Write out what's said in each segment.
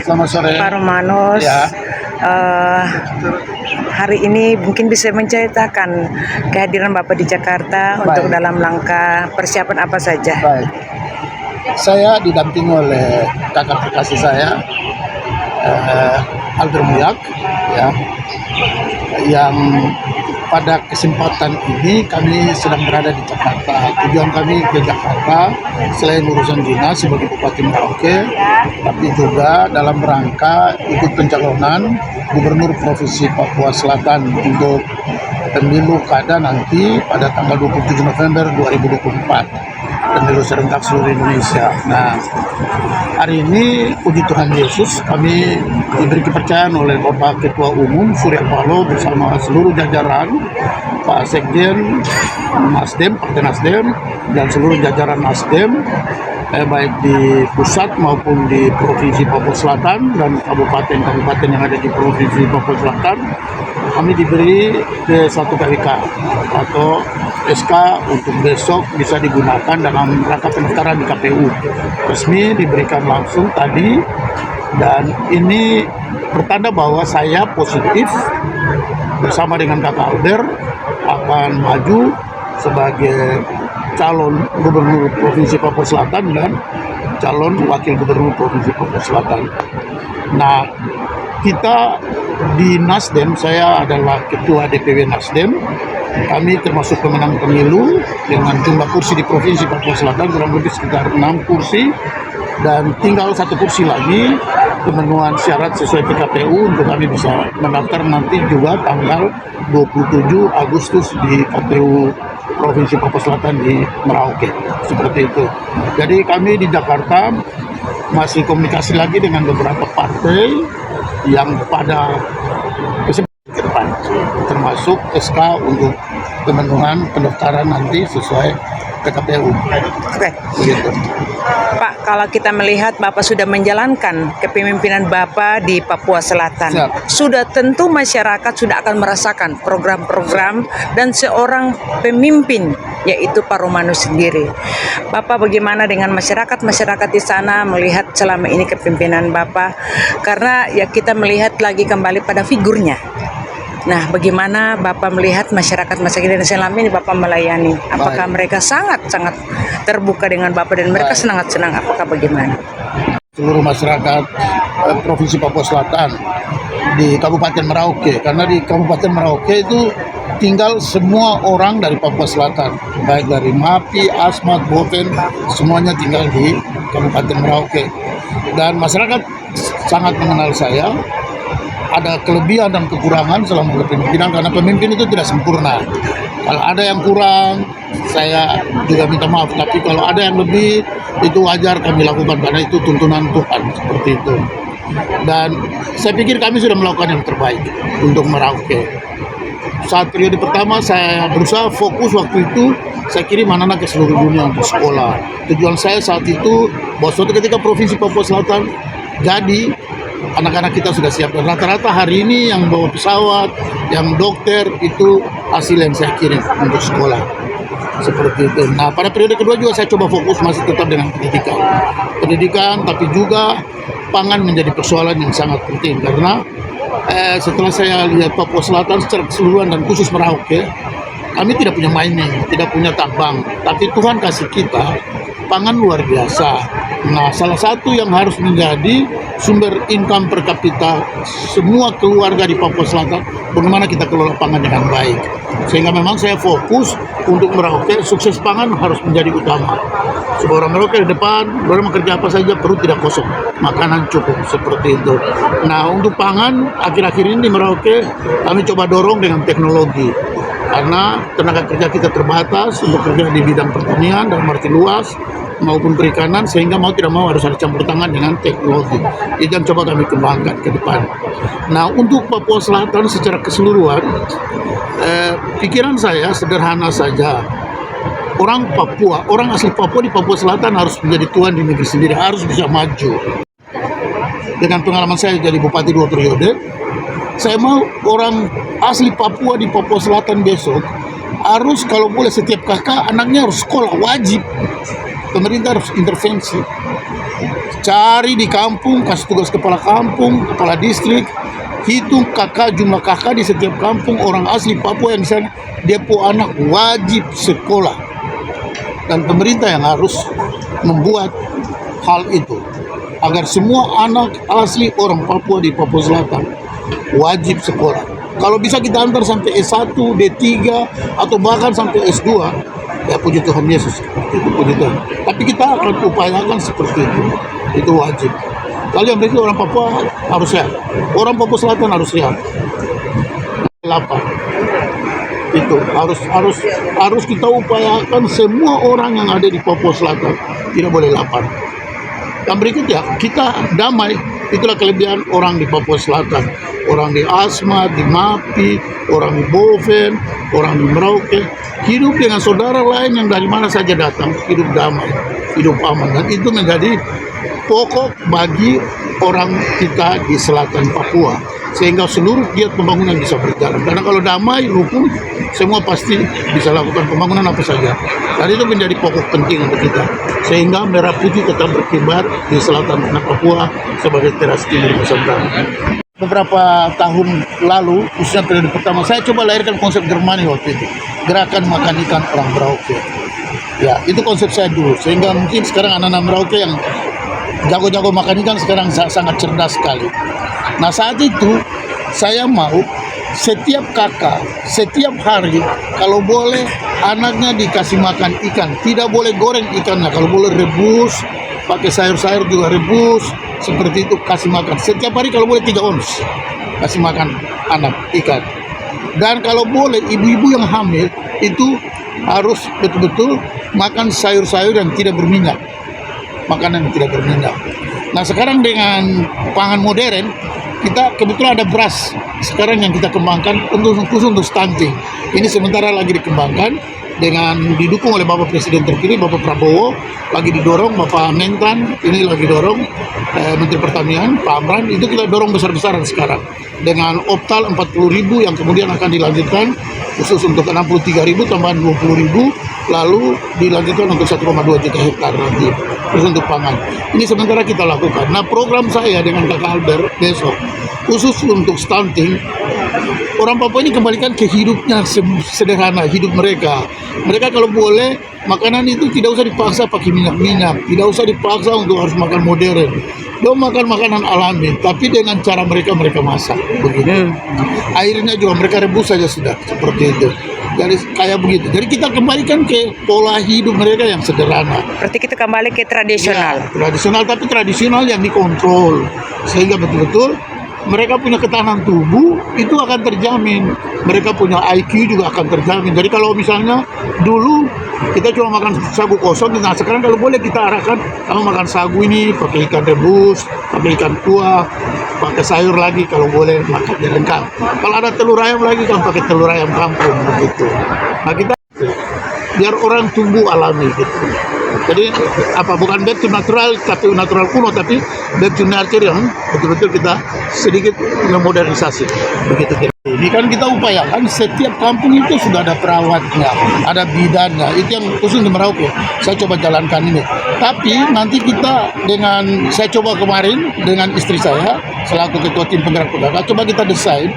Selamat sore. Pak Romanus. Ya. Hari ini mungkin bisa menceritakan kehadiran Bapak di Jakarta untuk dalam langkah persiapan apa saja? Baik. Saya didampingi oleh kakak terkasih saya, Albert Muyak, ya, yang pada kesempatan ini kami sedang berada di Jakarta. Tujuan kami ke Jakarta selain urusan dinas sebagai Bupati Merauke, tapi juga dalam rangka ikut pencalonan Gubernur Provinsi Papua Selatan untuk pemilu kada nanti pada tanggal 27 November 2024. Pemilu serentak seluruh Indonesia. Nah, hari ini puji Tuhan Yesus kami diberi kepercayaan oleh Bapak Ketua Umum Surya Paloh bersama seluruh jajaran Pak Sekjen Nasdem, Partai Nasdem, dan seluruh jajaran Nasdem baik di pusat maupun di Provinsi Papua Selatan dan kabupaten-kabupaten yang ada di Provinsi Papua Selatan. Kami diberi ke satu KWK atau SK untuk besok bisa digunakan dalam rangka pendaftaran di KPU. Resmi diberikan langsung tadi, dan ini pertanda bahwa saya positif bersama dengan Kakak Albert akan maju sebagai calon Gubernur Provinsi Papua Selatan dan calon Wakil Gubernur Provinsi Papua Selatan. Nah, kita di Nasdem, saya adalah Ketua DPW Nasdem. Kami termasuk pemenang pemilu dengan jumlah kursi di Provinsi Papua Selatan kurang lebih sekitar 6 kursi, dan tinggal 1 kursi lagi pemenuhan syarat sesuai PKPU untuk kami bisa mendaftar nanti juga tanggal 27 Agustus di KPU Provinsi Papua Selatan di Merauke. Seperti itu. Jadi kami di Jakarta masih komunikasi lagi dengan beberapa partai yang pada kesempatan ke depan, termasuk SK untuk pemenuhan pendaftaran nanti sesuai PKPU. Oke. Begitu. Pak, kalau kita melihat Bapak sudah menjalankan kepemimpinan Bapak di Papua Selatan, sudah tentu masyarakat sudah akan merasakan program-program dan seorang pemimpin, yaitu Pak Romanus sendiri. Bapak bagaimana dengan masyarakat di sana melihat selama ini kepemimpinan Bapak? Karena ya kita melihat lagi kembali pada figurnya. Nah, bagaimana Bapak melihat masyarakat yang selama ini Bapak melayani? Apakah mereka sangat-sangat terbuka dengan Bapak dan mereka senang? Apakah bagaimana? Seluruh masyarakat Provinsi Papua Selatan di Kabupaten Merauke, karena di Kabupaten Merauke itu tinggal semua orang dari Papua Selatan, baik dari Mapi, Asmat, Boven, semuanya tinggal di Kabupaten Merauke. Dan masyarakat sangat mengenal saya. Ada kelebihan dan kekurangan selama kepemimpinan, karena pemimpin itu tidak sempurna. Kalau ada yang kurang, saya juga minta maaf. Tapi kalau ada yang lebih, itu wajar kami lakukan, karena itu tuntunan Tuhan, seperti itu. Dan saya pikir kami sudah melakukan yang terbaik untuk Merauke. Saat periode pertama saya berusaha fokus waktu itu, saya kirim anak-anak ke seluruh dunia untuk sekolah. Tujuan saya saat itu, bahwa suatu ketika Provinsi Papua Selatan jadi, anak-anak kita sudah siap. Dan rata-rata hari ini yang bawa pesawat, yang dokter, itu hasil yang saya kirim untuk sekolah. Seperti itu. Nah, pada periode kedua juga saya coba fokus masih tetap dengan pendidikan. Pendidikan, tapi juga pangan menjadi persoalan yang sangat penting. Karena setelah saya lihat Papua Selatan secara keseluruhan dan khusus Merauke, kami tidak punya mining, tidak punya tambang. Tapi Tuhan kasih kita pangan luar biasa. Nah, salah satu yang harus menjadi sumber income per kapita semua keluarga di Papua Selatan, bagaimana kita kelola pangan dengan baik. Sehingga memang saya fokus untuk Merauke, sukses pangan harus menjadi utama. Sebuah orang Merauke di depan, boleh bekerja apa saja, perut tidak kosong, makanan cukup, seperti itu. Nah, untuk pangan, akhir-akhir ini di Merauke, kami coba dorong dengan teknologi. Karena tenaga kerja kita terbatas untuk kerja di bidang pertanian dalam arti luas, maupun perikanan, sehingga mau tidak mau harus ada campur tangan dengan teknologi. Itu yang coba kami kembangkan ke depan. Nah, untuk Papua Selatan secara keseluruhan, pikiran saya sederhana saja. Orang Papua, orang asli Papua di Papua Selatan harus menjadi tuan di negeri sendiri, harus bisa maju. Dengan pengalaman saya jadi bupati 2 periode, saya mau orang asli Papua di Papua Selatan besok harus, kalau boleh, setiap kakak anaknya harus sekolah, wajib. Pemerintah harus intervensi. Cari di kampung, kasih tugas kepala kampung, kepala distrik, hitung jumlah kakak di setiap kampung orang asli Papua yang di sana, dia anak wajib sekolah. Dan pemerintah yang harus membuat hal itu agar semua anak asli orang Papua di Papua Selatan wajib sekolah. Kalau bisa kita antar sampai S1, D3 atau bahkan sampai S2, ya puji Tuhan Yesus, itu puji Tuhan. Tapi kita akan upayakan seperti itu. Itu wajib. Lalu yang berarti orang Papua harus sehat. Orang Papua Selatan harus sehat. Lapar. Itu harus kita upayakan semua orang yang ada di Papua Selatan tidak boleh lapar. Yang berikutnya, kita damai. Itulah kelebihan orang di Papua Selatan. Orang di Asmat, di Mapi, orang di Boven, orang di Merauke, hidup dengan saudara lain yang dari mana saja datang, hidup damai, hidup aman. Dan itu menjadi pokok bagi orang kita di selatan Papua, sehingga seluruh giat pembangunan bisa berjalan. Karena kalau damai, rukun, semua pasti bisa lakukan pembangunan apa saja. Dan itu menjadi pokok penting untuk kita, sehingga merah putih tetap berkibar di selatan Papua sebagai teras timur Nusantara. Beberapa tahun lalu, khususnya periode pertama, saya coba lahirkan konsep Germani waktu itu, gerakan makan ikan orang Merauke. Ya, itu konsep saya dulu, sehingga mungkin sekarang anak-anak Merauke yang jago-jago makan ikan sekarang sangat cerdas sekali. Nah, saat itu saya mau setiap kakak, setiap hari kalau boleh anaknya dikasih makan ikan. Tidak boleh goreng ikannya, kalau boleh rebus, pakai sayur-sayur juga rebus, seperti itu kasih makan. Setiap hari kalau boleh 3 ons kasih makan anak ikan. Dan kalau boleh ibu-ibu yang hamil itu harus betul-betul makan sayur-sayur yang tidak berminyak, makanan yang tidak berminyak. Nah, sekarang dengan pangan modern, kita kebetulan ada beras sekarang yang kita kembangkan khusus untuk stunting. Ini sementara lagi dikembangkan dengan didukung oleh Bapak Presiden terpilih Bapak Prabowo, lagi didorong Bapak Mentan, ini lagi dorong Menteri Pertanian Pak Amran, itu kita dorong besar-besaran sekarang dengan optal 40.000 yang kemudian akan dilanjutkan khusus untuk 63.000 tambahan 20.000, lalu dilanjutkan untuk 1,2 juta hektar nanti khusus untuk pangan. Ini sementara kita lakukan. Nah, program saya dengan Kakak Albert besok khusus untuk stunting, orang Papua ini kembalikan ke hidupnya sederhana, hidup mereka. Mereka kalau boleh makanan itu tidak usah dipaksa pakai minyak-minyak, tidak usah dipaksa untuk harus makan modern. Dia makan makanan alami, tapi dengan cara mereka masak begitu. Airnya juga mereka rebus saja sudah, seperti itu. Jadi kayak begitu. Jadi kita kembalikan ke pola hidup mereka yang sederhana. Berarti kita kembali ke tradisional. Ya, tradisional, tapi tradisional yang dikontrol, sehingga betul-betul mereka punya ketahanan tubuh itu akan terjamin, mereka punya IQ juga akan terjamin. Jadi kalau misalnya dulu kita cuma makan sagu kosong, nah sekarang kalau boleh kita arahkan kamu makan sagu ini pakai ikan rebus, pakai ikan kuah, pakai sayur lagi, kalau boleh makan lengkap. Kalau ada telur ayam lagi kamu pakai telur ayam kampung begitu. Nah, kita biar orang tumbuh alami gitu. Jadi bukan back to natural, tapi natural kuno, tapi back to nature yang betul-betul kita sedikit memodernisasi begitu. Ini kan kita upayakan setiap kampung itu sudah ada perawatnya, ada bidannya. Itu yang khusus di Merauke. Saya coba jalankan ini. Tapi nanti kita saya coba kemarin dengan istri saya selaku ketua tim penggerak PKK, coba kita desain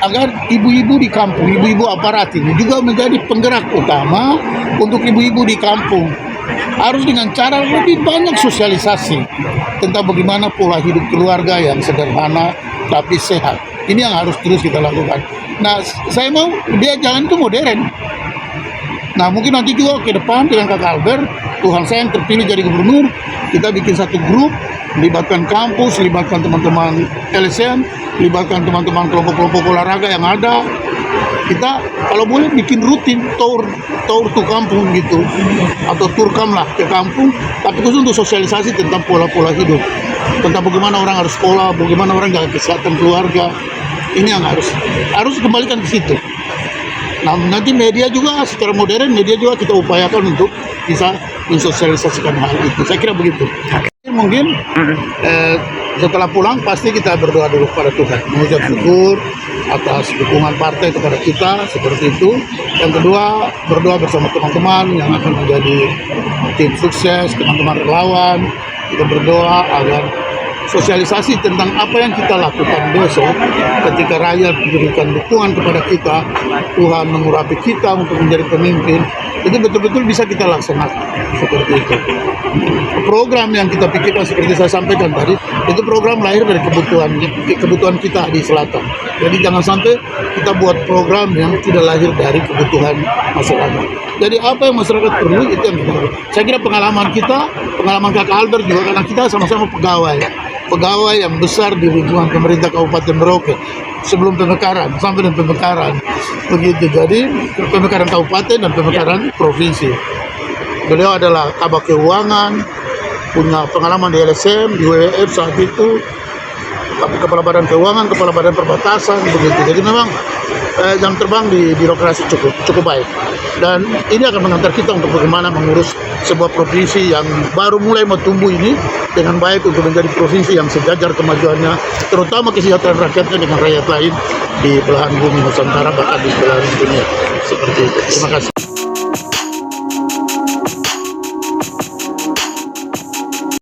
agar ibu-ibu di kampung, ibu-ibu aparat ini juga menjadi penggerak utama untuk ibu-ibu di kampung. Harus dengan cara lebih banyak sosialisasi tentang bagaimana pola hidup keluarga yang sederhana tapi sehat. Ini yang harus terus kita lakukan. Nah, saya mau dia jalan itu modern. Nah, mungkin nanti juga ke depan dengan Kakak Albert, Tuhan saya yang terpilih jadi gubernur, kita bikin satu grup, libatkan kampus, libatkan teman-teman LSM, libatkan teman-teman kelompok-kelompok olahraga yang ada. Kita kalau boleh bikin rutin tour to kampung gitu, atau turkam lah ke kampung, tapi khusus untuk sosialisasi tentang pola-pola hidup, tentang bagaimana orang harus sekolah, bagaimana orang jaga kesehatan keluarga. Ini yang harus kembalikan ke situ. Nah, nanti media juga secara modern, media juga kita upayakan untuk bisa mensosialisasikan hal itu. Saya kira begitu. Mungkin setelah pulang pasti kita berdoa dulu kepada Tuhan, mengucap syukur atas dukungan partai kepada kita, seperti itu. Yang kedua, berdoa bersama teman-teman yang akan menjadi tim sukses, teman-teman relawan, kita berdoa agar sosialisasi tentang apa yang kita lakukan besok ketika rakyat memberikan dukungan kepada kita, Tuhan mengurapi kita untuk menjadi pemimpin, itu betul-betul bisa kita laksanakan seperti itu. Program yang kita pikirkan seperti saya sampaikan tadi, itu program lahir dari kebutuhan kita di selatan. Jadi jangan sampai kita buat program yang tidak lahir dari kebutuhan masyarakat. Jadi apa yang masyarakat perlu itu yang kita lakukan. Saya kira pengalaman Kakak Albert juga, karena kita sama-sama pegawai yang besar di lingkungan pemerintah Kabupaten Merauke sebelum pemekaran sampai dan pemekaran begitu. Jadi pemekaran kabupaten dan pemekaran provinsi. Beliau adalah kabak keuangan, punya pengalaman di LSM, di WWF saat itu, kepala badan keuangan, kepala badan perbatasan begitu. Jadi memang jam terbang di birokrasi cukup baik. Dan ini akan mengantar kita untuk bagaimana mengurus sebuah provinsi yang baru mulai mau tumbuh ini dengan baik untuk menjadi provinsi yang sejajar kemajuannya, terutama kesejahteraan rakyatnya dengan rakyat lain di belahan bumi Nusantara bahkan di belahan dunia. Seperti itu. Terima kasih.